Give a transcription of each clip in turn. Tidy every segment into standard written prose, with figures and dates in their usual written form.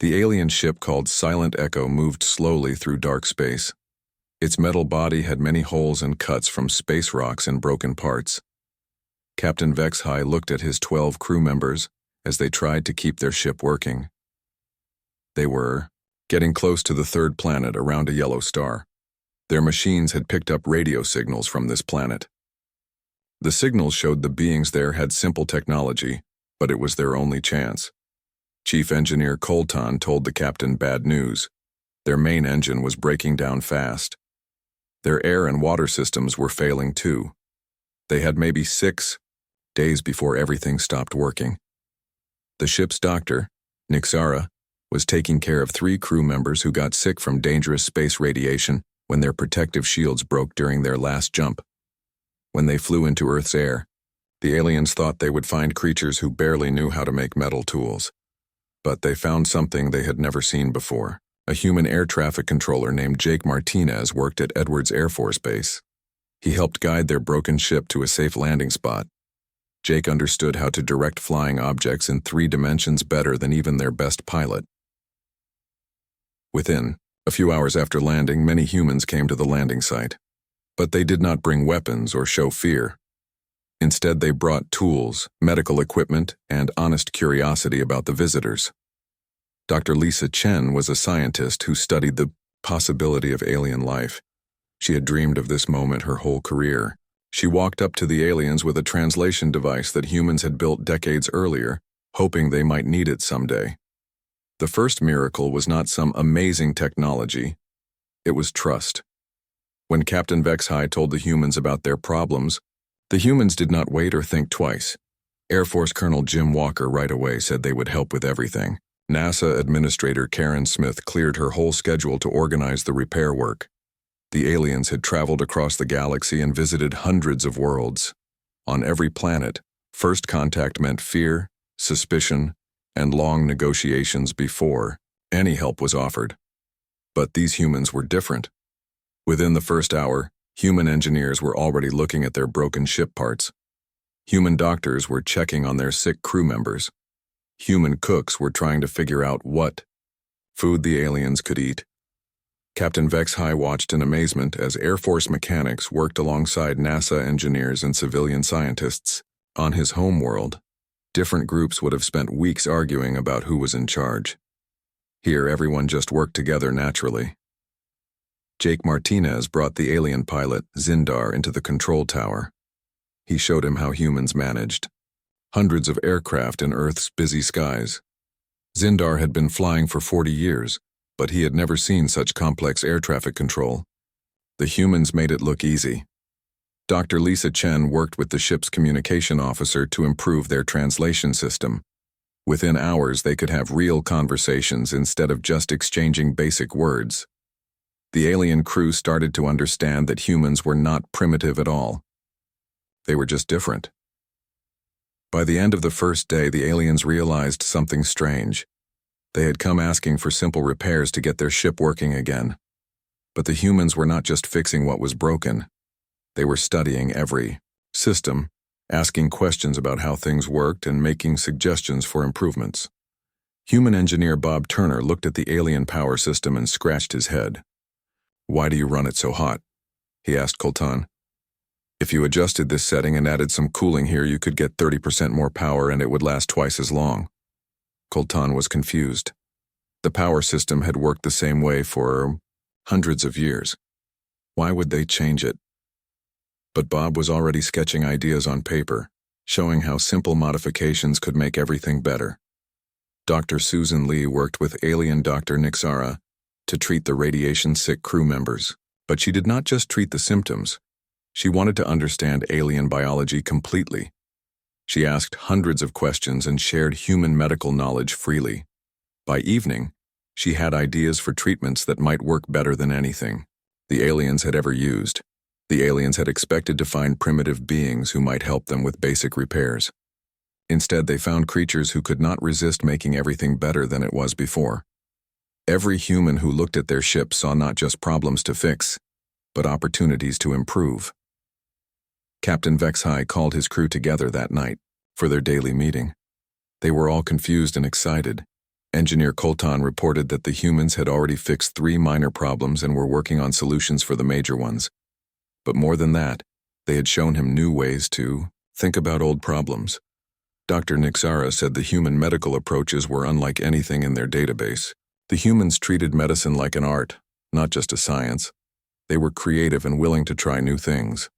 The alien ship called Silent Echo moved slowly through dark space. Its metal body had many holes and cuts from space rocks and broken parts. Captain Vexhai looked at his 12 crew members as they tried to keep their ship working. They were getting close to the third planet around a yellow star. Their machines had picked up radio signals from this planet. The signals showed the beings there had simple technology, but it was their only chance. Chief Engineer Colton told the captain bad news. Their main engine was breaking down fast. Their air and water systems were failing too. They had maybe 6 days before everything stopped working. The ship's doctor, Nixara, was taking care of 3 crew members who got sick from dangerous space radiation when their protective shields broke during their last jump. When they flew into Earth's air, the aliens thought they would find creatures who barely knew how to make metal tools. But they found something they had never seen before. A human air traffic controller named Jake Martinez worked at Edwards Air Force Base. He helped guide their broken ship to a safe landing spot. Jake understood how to direct flying objects in 3 dimensions better than even their best pilot. Within a few hours after landing, many humans came to the landing site. But they did not bring weapons or show fear. Instead, they brought tools, medical equipment, and honest curiosity about the visitors. Dr. Lisa Chen was a scientist who studied the possibility of alien life. She had dreamed of this moment her whole career. She walked up to the aliens with a translation device that humans had built decades earlier, hoping they might need it someday. The first miracle was not some amazing technology. It was trust. When Captain Vexhai told the humans about their problems, the humans did not wait or think twice. Air Force Colonel Jim Walker right away said they would help with everything. NASA Administrator Karen Smith cleared her whole schedule to organize the repair work. The aliens had traveled across the galaxy and visited hundreds of worlds. On every planet, first contact meant fear, suspicion, and long negotiations before any help was offered. But these humans were different. Within the first hour, human engineers were already looking at their broken ship parts. Human doctors were checking on their sick crew members. Human cooks were trying to figure out what food the aliens could eat. Captain Vexhai watched in amazement as Air Force mechanics worked alongside NASA engineers and civilian scientists. On his home world, different groups would have spent weeks arguing about who was in charge. Here, everyone just worked together naturally. Jake Martinez brought the alien pilot, Zindar, into the control tower. He showed him how humans managed hundreds of aircraft in Earth's busy skies. Zindar had been flying for 40 years, but he had never seen such complex air traffic control. The humans made it look easy. Dr. Lisa Chen worked with the ship's communication officer to improve their translation system. Within hours, they could have real conversations instead of just exchanging basic words. The alien crew started to understand that humans were not primitive at all. They were just different. By the end of the first day, the aliens realized something strange. They had come asking for simple repairs to get their ship working again. But the humans were not just fixing what was broken. They were studying every system, asking questions about how things worked and making suggestions for improvements. Human engineer Bob Turner looked at the alien power system and scratched his head. "Why do you run it so hot?" he asked Colton. "If you adjusted this setting and added some cooling here, you could get 30% more power and it would last twice as long." Colton was confused. The power system had worked the same way for hundreds of years. Why would they change it? But Bob was already sketching ideas on paper, showing how simple modifications could make everything better. Dr. Susan Lee worked with alien Dr. Nixara to treat the radiation-sick crew members. But she did not just treat the symptoms. She wanted to understand alien biology completely. She asked hundreds of questions and shared human medical knowledge freely. By evening, she had ideas for treatments that might work better than anything the aliens had ever used. The aliens had expected to find primitive beings who might help them with basic repairs. Instead, they found creatures who could not resist making everything better than it was before. Every human who looked at their ship saw not just problems to fix, but opportunities to improve. Captain Vexhai called his crew together that night for their daily meeting. They were all confused and excited. Engineer Colton reported that the humans had already fixed 3 minor problems and were working on solutions for the major ones. But more than that, they had shown him new ways to think about old problems. Dr. Nixara said the human medical approaches were unlike anything in their database. The humans treated medicine like an art, not just a science. They were creative and willing to try new things.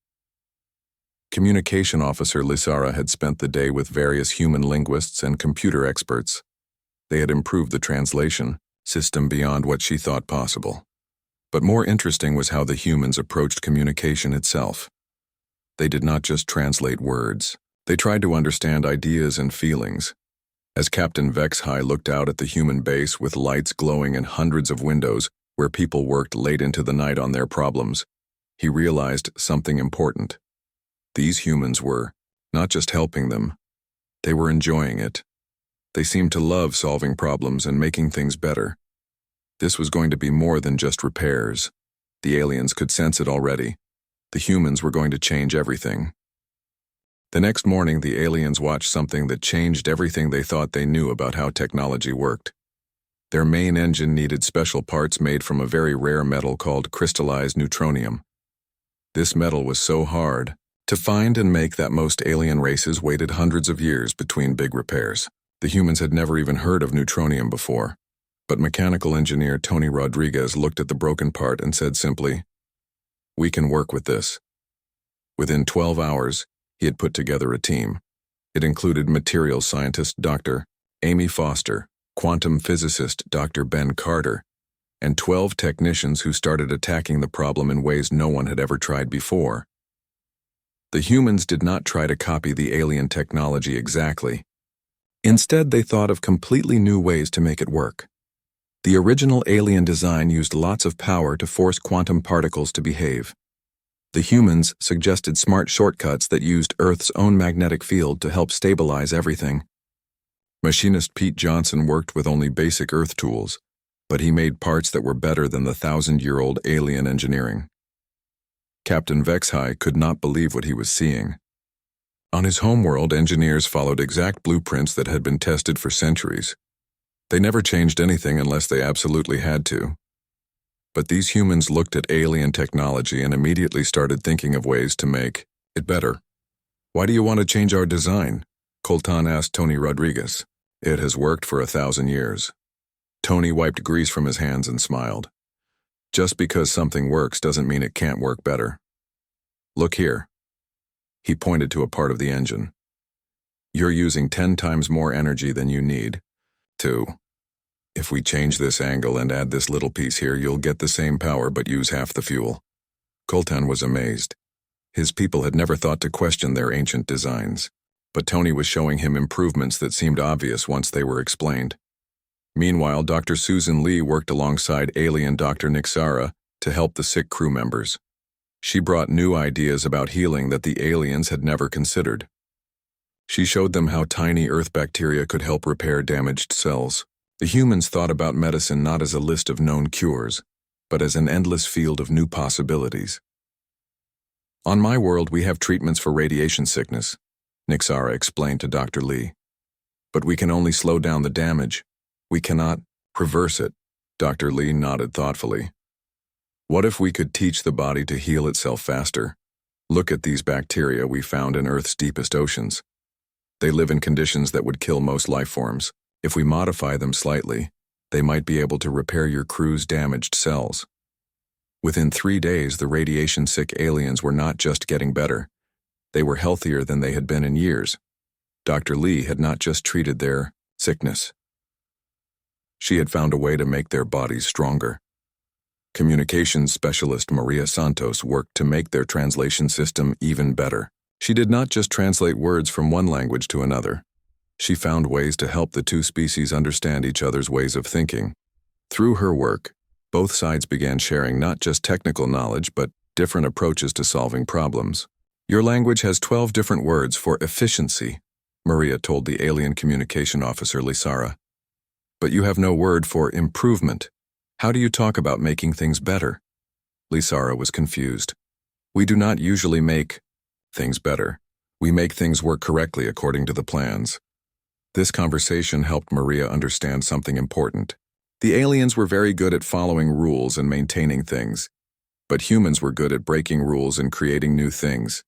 Communication Officer Lisara had spent the day with various human linguists and computer experts. They had improved the translation system beyond what she thought possible. But more interesting was how the humans approached communication itself. They did not just translate words. They tried to understand ideas and feelings. As Captain Vexhai looked out at the human base with lights glowing in hundreds of windows where people worked late into the night on their problems, he realized something important. These humans were not just helping them, they were enjoying it. They seemed to love solving problems and making things better. This was going to be more than just repairs. The aliens could sense it already. The humans were going to change everything. The next morning, the aliens watched something that changed everything they thought they knew about how technology worked. Their main engine needed special parts made from a very rare metal called crystallized neutronium. This metal was so hard to find and make that most alien races waited hundreds of years between big repairs. The humans had never even heard of neutronium before, but mechanical engineer Tony Rodriguez looked at the broken part and said simply, "We can work with this." Within 12 hours, he had put together a team. It included materials scientist Dr. Amy Foster, quantum physicist Dr. Ben Carter, and 12 technicians who started attacking the problem in ways no one had ever tried before. The humans did not try to copy the alien technology exactly. Instead, they thought of completely new ways to make it work. The original alien design used lots of power to force quantum particles to behave. The humans suggested smart shortcuts that used Earth's own magnetic field to help stabilize everything. Machinist Pete Johnson worked with only basic Earth tools, but he made parts that were better than the 1,000-year-old alien engineering. Captain Vexhai could not believe what he was seeing. On his homeworld, engineers followed exact blueprints that had been tested for centuries. They never changed anything unless they absolutely had to. But these humans looked at alien technology and immediately started thinking of ways to make it better. "Why do you want to change our design?" Colton asked Tony Rodriguez. "It has worked for 1,000 years. Tony wiped grease from his hands and smiled. "Just because something works doesn't mean it can't work better. Look here." He pointed to a part of the engine. "You're using 10 times more energy than you need to. If we change this angle and add this little piece here, you'll get the same power but use half the fuel." Colton was amazed. His people had never thought to question their ancient designs, but Tony was showing him improvements that seemed obvious once they were explained. Meanwhile, Dr. Susan Lee worked alongside alien Dr. Nixara to help the sick crew members. She brought new ideas about healing that the aliens had never considered. She showed them how tiny Earth bacteria could help repair damaged cells. The humans thought about medicine not as a list of known cures, but as an endless field of new possibilities. "On my world, we have treatments for radiation sickness," Nixara explained to Dr. Lee. "But we can only slow down the damage. We cannot reverse it." Dr. Lee nodded thoughtfully. "What if we could teach the body to heal itself faster? Look at these bacteria we found in Earth's deepest oceans. They live in conditions that would kill most life forms. If we modify them slightly, they might be able to repair your crew's damaged cells." Within 3 days, the radiation-sick aliens were not just getting better. They were healthier than they had been in years. Dr. Lee had not just treated their sickness. She had found a way to make their bodies stronger. Communications specialist Maria Santos worked to make their translation system even better. She did not just translate words from one language to another. She found ways to help the two species understand each other's ways of thinking. Through her work, both sides began sharing not just technical knowledge, but different approaches to solving problems. "Your language has 12 different words for efficiency," Maria told the alien communication officer Lisara. "But you have no word for improvement. How do you talk about making things better?" Lisara was confused. "We do not usually make things better. We make things work correctly according to the plans." This conversation helped Maria understand something important. The aliens were very good at following rules and maintaining things, but humans were good at breaking rules and creating new things.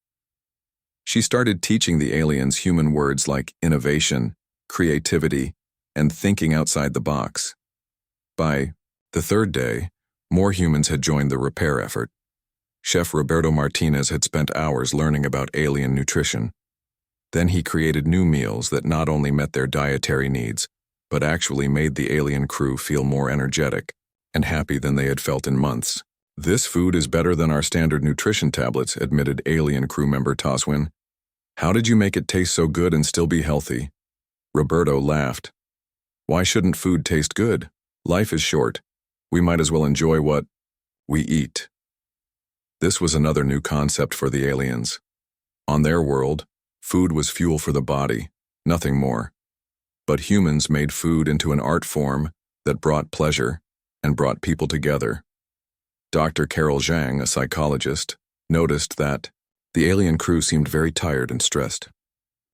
She started teaching the aliens human words like innovation, creativity, and thinking outside the box. By the third day, more humans had joined the repair effort. Chef Roberto Martinez had spent hours learning about alien nutrition. Then he created new meals that not only met their dietary needs, but actually made the alien crew feel more energetic and happy than they had felt in months. "This food is better than our standard nutrition tablets," admitted alien crew member Toswin. "How did you make it taste so good and still be healthy?" Roberto laughed. "Why shouldn't food taste good? Life is short. We might as well enjoy what we eat." This was another new concept for the aliens. On their world, food was fuel for the body, nothing more. But humans made food into an art form that brought pleasure and brought people together. Dr. Carol Zhang, a psychologist, noticed that the alien crew seemed very tired and stressed.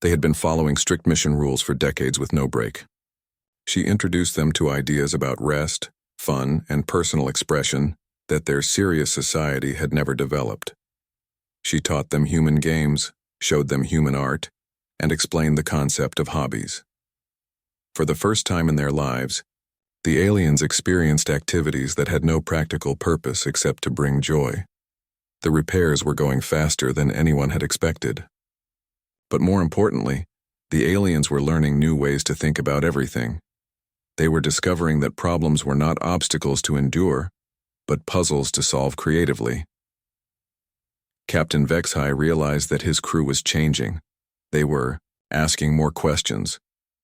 They had been following strict mission rules for decades with no break. She introduced them to ideas about rest, fun, and personal expression that their serious society had never developed. She taught them human games, showed them human art, and explained the concept of hobbies. For the first time in their lives, the aliens experienced activities that had no practical purpose except to bring joy. The repairs were going faster than anyone had expected. But more importantly, the aliens were learning new ways to think about everything. They were discovering that problems were not obstacles to endure, but puzzles to solve creatively. Captain Vexhai realized that his crew was changing. They were asking more questions,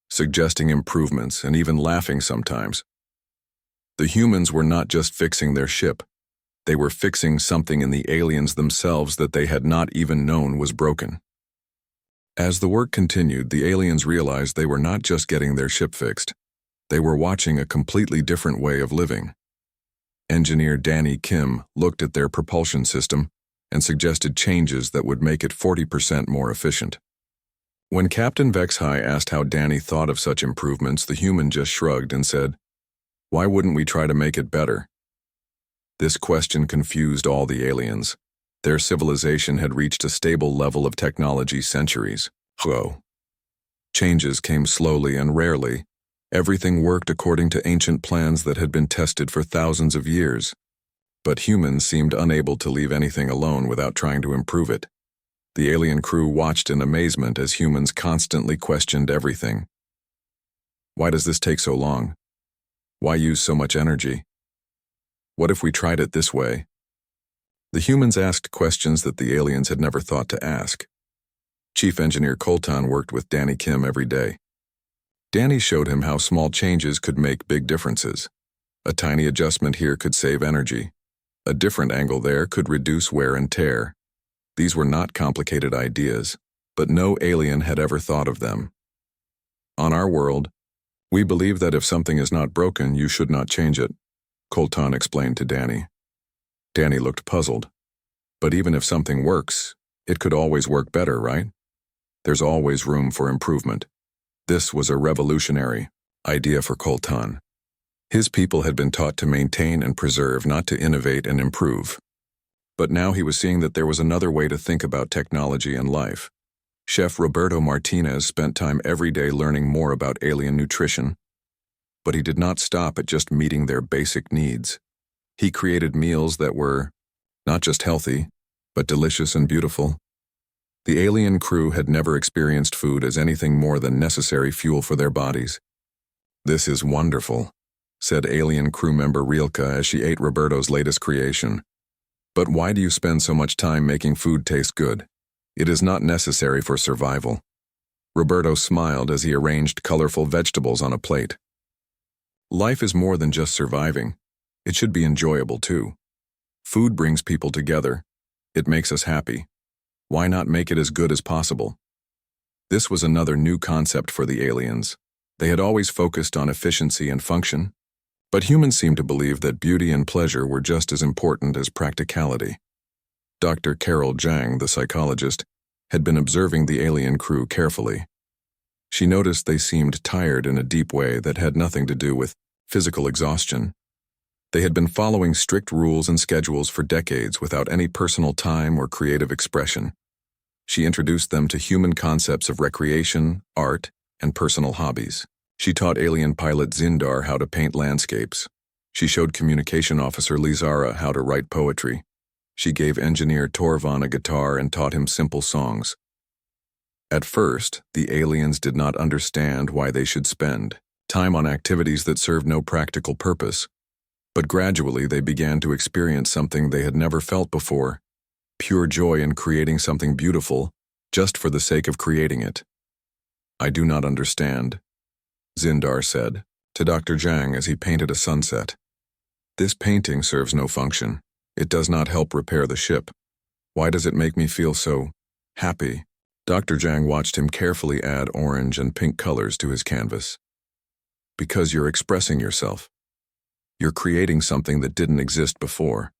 suggesting improvements, and even laughing sometimes. The humans were not just fixing their ship. They were fixing something in the aliens themselves that they had not even known was broken. As the work continued, the aliens realized they were not just getting their ship fixed. They were watching a completely different way of living. Engineer Danny Kim looked at their propulsion system and suggested changes that would make it 40% more efficient. When Captain Vexhai asked how Danny thought of such improvements, the human just shrugged and said, "Why wouldn't we try to make it better?" This question confused all the aliens. Their civilization had reached a stable level of technology centuries ago. Changes came slowly and rarely. Everything worked according to ancient plans that had been tested for thousands of years. But humans seemed unable to leave anything alone without trying to improve it. The alien crew watched in amazement as humans constantly questioned everything. Why does this take so long? Why use so much energy? What if we tried it this way? The humans asked questions that the aliens had never thought to ask. Chief Engineer Colton worked with Danny Kim every day. Danny showed him how small changes could make big differences. A tiny adjustment here could save energy. A different angle there could reduce wear and tear. These were not complicated ideas, but no alien had ever thought of them. On our world, we believe that if something is not broken, you should not change it, Colton explained to Danny. Danny looked puzzled. But even if something works, it could always work better, right? There's always room for improvement. This was a revolutionary idea for Colton. His people had been taught to maintain and preserve, not to innovate and improve. But now he was seeing that there was another way to think about technology and life. Chef Roberto Martinez spent time every day learning more about alien nutrition. But he did not stop at just meeting their basic needs. He created meals that were not just healthy, but delicious and beautiful. The alien crew had never experienced food as anything more than necessary fuel for their bodies. "This is wonderful," said alien crew member Rilka as she ate Roberto's latest creation. "But why do you spend so much time making food taste good? It is not necessary for survival." Roberto smiled as he arranged colorful vegetables on a plate. "Life is more than just surviving. It should be enjoyable too. Food brings people together. It makes us happy. Why not make it as good as possible?" This was another new concept for the aliens. They had always focused on efficiency and function, but humans seemed to believe that beauty and pleasure were just as important as practicality. Dr. Carol Zhang, the psychologist, had been observing the alien crew carefully. She noticed they seemed tired in a deep way that had nothing to do with physical exhaustion. They had been following strict rules and schedules for decades without any personal time or creative expression. She introduced them to human concepts of recreation, art, and personal hobbies. She taught alien pilot Zindar how to paint landscapes. She showed communication officer Lizara how to write poetry. She gave engineer Torvan a guitar and taught him simple songs. At first, the aliens did not understand why they should spend time on activities that served no practical purpose, but gradually they began to experience something they had never felt before: pure joy in creating something beautiful just for the sake of creating it. "I do not understand," Zindar said to Dr. Zhang as he painted a sunset. "This painting serves no function. It does not help repair the ship. Why does it make me feel so happy?" Dr. Zhang watched him carefully add orange and pink colors to his canvas. "Because you're expressing yourself. You're creating something that didn't exist before.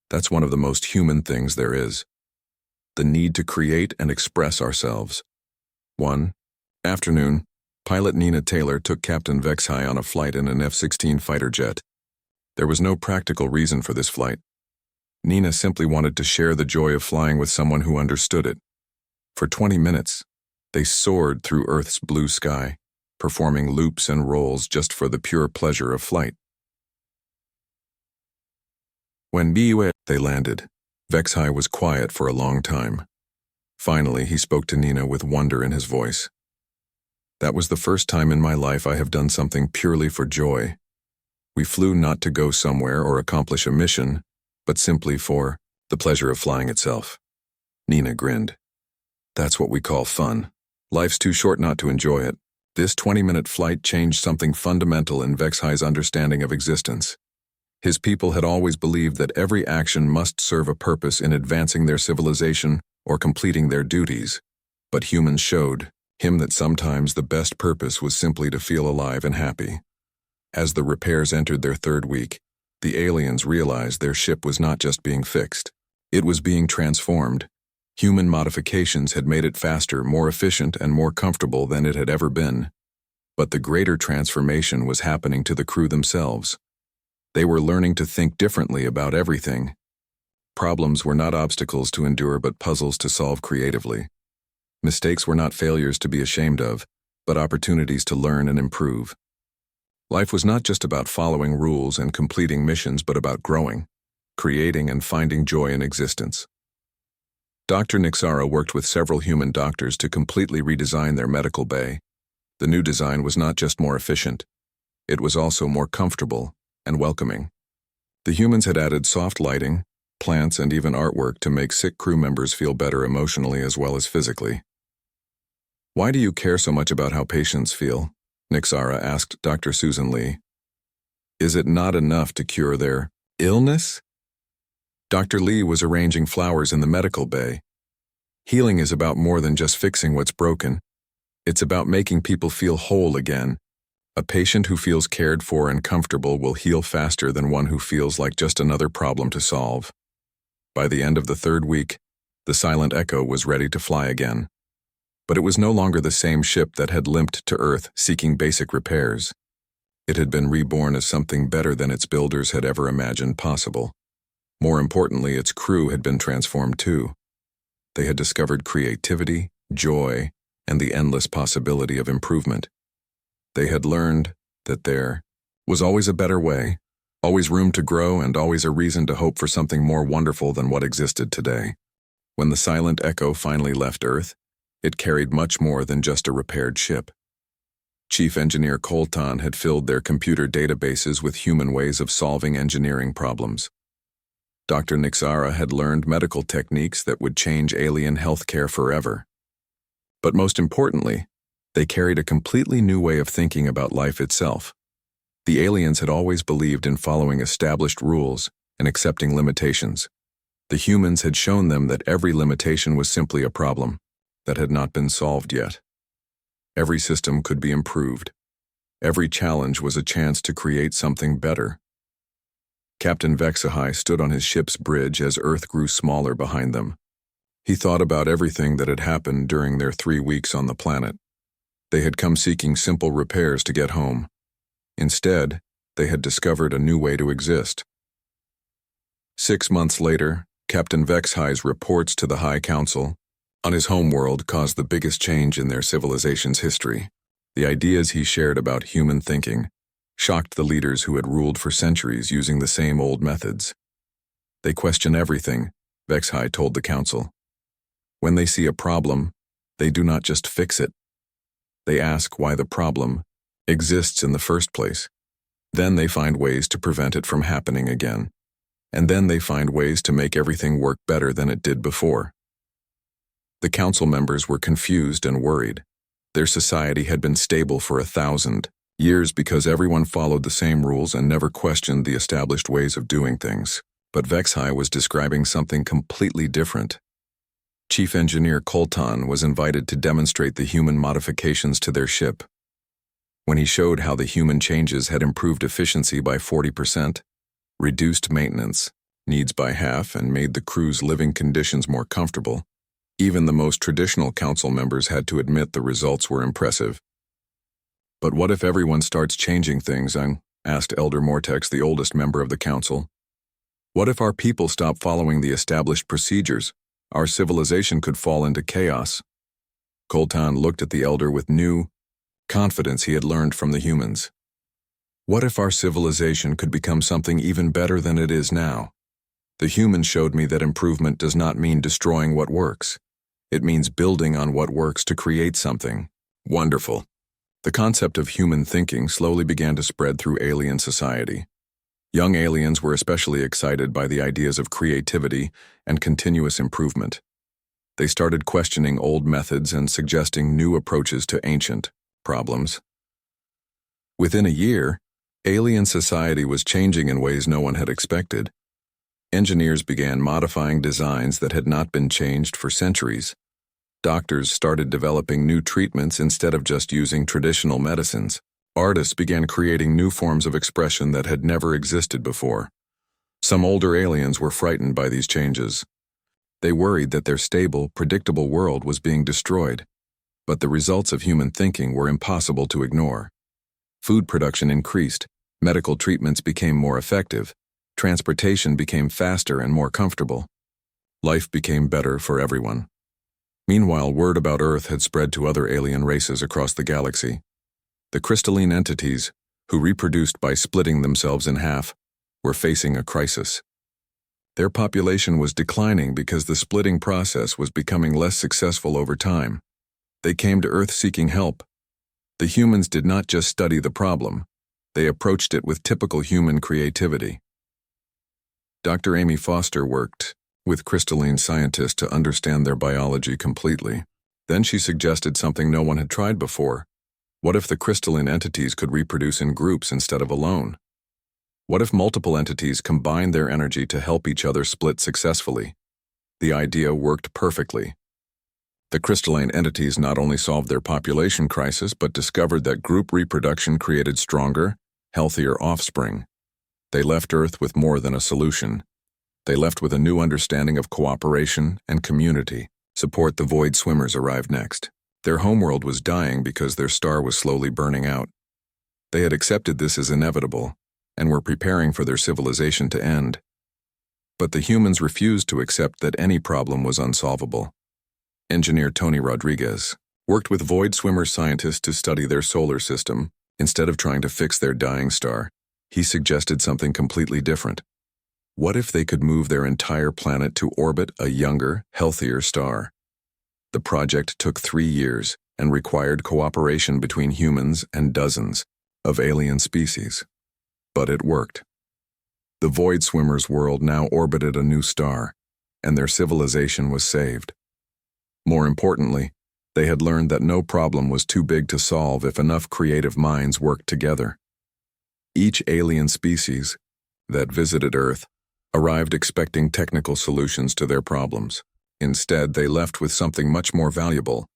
That's one of the most human things there is. The need to create and express ourselves." One afternoon, pilot Nina Taylor took Captain Vexhai on a flight in an F-16 fighter jet. There was no practical reason for this flight. Nina simply wanted to share the joy of flying with someone who understood it. For 20 minutes, they soared through Earth's blue sky, performing loops and rolls just for the pure pleasure of flight. When they landed, Vexhai was quiet for a long time. Finally, he spoke to Nina with wonder in his voice. "That was the first time in my life I have done something purely for joy. We flew not to go somewhere or accomplish a mission, but simply for the pleasure of flying itself." Nina grinned. "That's what we call fun. Life's too short not to enjoy it." This 20-minute flight changed something fundamental in Vexhai's understanding of existence. His people had always believed that every action must serve a purpose in advancing their civilization or completing their duties, but humans showed him that sometimes the best purpose was simply to feel alive and happy. As the repairs entered their third week, the aliens realized their ship was not just being fixed. It was being transformed. Human modifications had made it faster, more efficient, and more comfortable than it had ever been. But the greater transformation was happening to the crew themselves. They were learning to think differently about everything. Problems were not obstacles to endure but puzzles to solve creatively. Mistakes were not failures to be ashamed of, but opportunities to learn and improve. Life was not just about following rules and completing missions but about growing, creating, and finding joy in existence. Dr. Nixara worked with several human doctors to completely redesign their medical bay. The new design was not just more efficient, it was also more comfortable and welcoming. The humans had added soft lighting, plants, and even artwork to make sick crew members feel better emotionally as well as physically. "Why do you care so much about how patients feel?" Nixara asked Dr. Susan Lee. "Is it not enough to cure their illness?" Dr. Lee was arranging flowers in the medical bay. "Healing is about more than just fixing what's broken. It's about making people feel whole again. A patient who feels cared for and comfortable will heal faster than one who feels like just another problem to solve." By the end of the third week, the Silent Echo was ready to fly again. But it was no longer the same ship that had limped to Earth seeking basic repairs. It had been reborn as something better than its builders had ever imagined possible. More importantly, its crew had been transformed too. They had discovered creativity, joy, and the endless possibility of improvement. They had learned that there was always a better way, always room to grow, and always a reason to hope for something more wonderful than what existed today. When the Silent Echo finally left Earth, it carried much more than just a repaired ship. Chief Engineer Colton had filled their computer databases with human ways of solving engineering problems. Dr. Nixara had learned medical techniques that would change alien healthcare forever. But most importantly, they carried a completely new way of thinking about life itself. The aliens had always believed in following established rules and accepting limitations. The humans had shown them that every limitation was simply a problem that had not been solved yet. Every system could be improved. Every challenge was a chance to create something better. Captain Vexhai stood on his ship's bridge as Earth grew smaller behind them. He thought about everything that had happened during their 3 weeks on the planet. They had come seeking simple repairs to get home. Instead, they had discovered a new way to exist. 6 months later, Captain Vexhi's reports to the High Council on his homeworld caused the biggest change in their civilization's history. The ideas he shared about human thinking shocked the leaders who had ruled for centuries using the same old methods. They question everything, Vexhi told the council. When they see a problem, they do not just fix it. They ask why the problem exists in the first place. Then they find ways to prevent it from happening again. And then they find ways to make everything work better than it did before. The council members were confused and worried. Their society had been stable for 1,000 years because everyone followed the same rules and never questioned the established ways of doing things. But Vexhi was describing something completely different. Chief Engineer Colton was invited to demonstrate the human modifications to their ship. When he showed how the human changes had improved efficiency by 40%, reduced maintenance needs by half, and made the crew's living conditions more comfortable, even the most traditional council members had to admit the results were impressive. But what if everyone starts changing things? Asked Elder Mortex, the oldest member of the council. What if our people stop following the established procedures? Our civilization could fall into chaos. Colton looked at the elder with new confidence he had learned from the humans. What if our civilization could become something even better than it is now? The humans showed me that improvement does not mean destroying what works. It means building on what works to create something wonderful. The concept of human thinking slowly began to spread through alien society. Young aliens were especially excited by the ideas of creativity and continuous improvement. They started questioning old methods and suggesting new approaches to ancient problems. Within a year, alien society was changing in ways no one had expected. Engineers began modifying designs that had not been changed for centuries. Doctors started developing new treatments instead of just using traditional medicines. Artists began creating new forms of expression that had never existed before. Some older aliens were frightened by these changes. They worried that their stable, predictable world was being destroyed. But the results of human thinking were impossible to ignore. Food production increased, medical treatments became more effective, transportation became faster and more comfortable. Life became better for everyone. Meanwhile, word about Earth had spread to other alien races across the galaxy. The crystalline entities, who reproduced by splitting themselves in half, were facing a crisis. Their population was declining because the splitting process was becoming less successful over time. They came to Earth seeking help. The humans did not just study the problem, they approached it with typical human creativity. Dr. Amy Foster worked with crystalline scientists to understand their biology completely. Then she suggested something no one had tried before. What if the crystalline entities could reproduce in groups instead of alone? What if multiple entities combined their energy to help each other split successfully? The idea worked perfectly. The crystalline entities not only solved their population crisis but discovered that group reproduction created stronger, healthier offspring. They left Earth with more than a solution. They left with a new understanding of cooperation and community. Support the Void Swimmers arrived next. Their homeworld was dying because their star was slowly burning out. They had accepted this as inevitable and were preparing for their civilization to end. But the humans refused to accept that any problem was unsolvable. Engineer Tony Rodriguez worked with Void Swimmer scientists to study their solar system. Instead of trying to fix their dying star, he suggested something completely different. What if they could move their entire planet to orbit a younger, healthier star? The project took 3 years and required cooperation between humans and dozens of alien species. But it worked. The Void Swimmers' world now orbited a new star, and their civilization was saved. More importantly, they had learned that no problem was too big to solve if enough creative minds worked together. Each alien species that visited Earth arrived expecting technical solutions to their problems. Instead, they left with something much more valuable: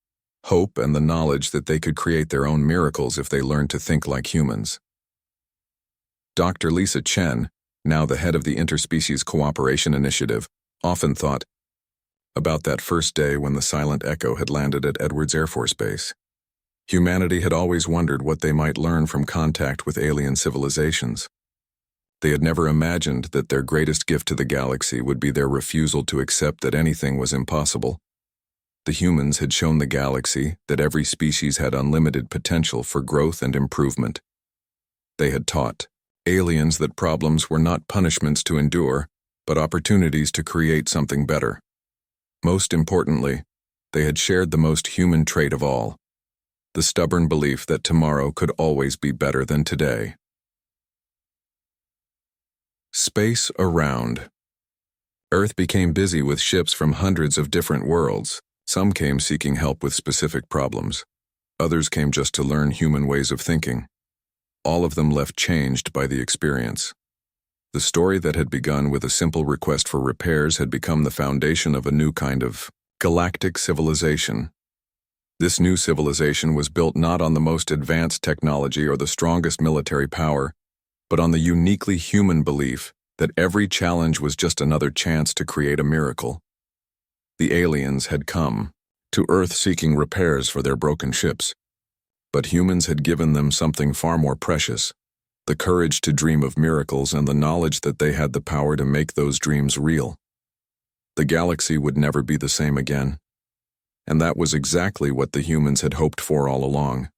hope and the knowledge that they could create their own miracles if they learned to think like humans. Dr. Lisa Chen, now the head of the Interspecies Cooperation Initiative, often thought about that first day when the Silent Echo had landed at Edwards Air Force Base. Humanity had always wondered what they might learn from contact with alien civilizations. They had never imagined that their greatest gift to the galaxy would be their refusal to accept that anything was impossible. The humans had shown the galaxy that every species had unlimited potential for growth and improvement. They had taught aliens that problems were not punishments to endure, but opportunities to create something better. Most importantly, they had shared the most human trait of all, the stubborn belief that tomorrow could always be better than today. Space around. Earth became busy with ships from hundreds of different worlds. Some came seeking help with specific problems. Others came just to learn human ways of thinking. All of them left changed by the experience. The story that had begun with a simple request for repairs had become the foundation of a new kind of galactic civilization. This new civilization was built not on the most advanced technology or the strongest military power, but on the uniquely human belief that every challenge was just another chance to create a miracle. The aliens had come to Earth seeking repairs for their broken ships, but humans had given them something far more precious, the courage to dream of miracles and the knowledge that they had the power to make those dreams real. The galaxy would never be the same again. And that was exactly what the humans had hoped for all along.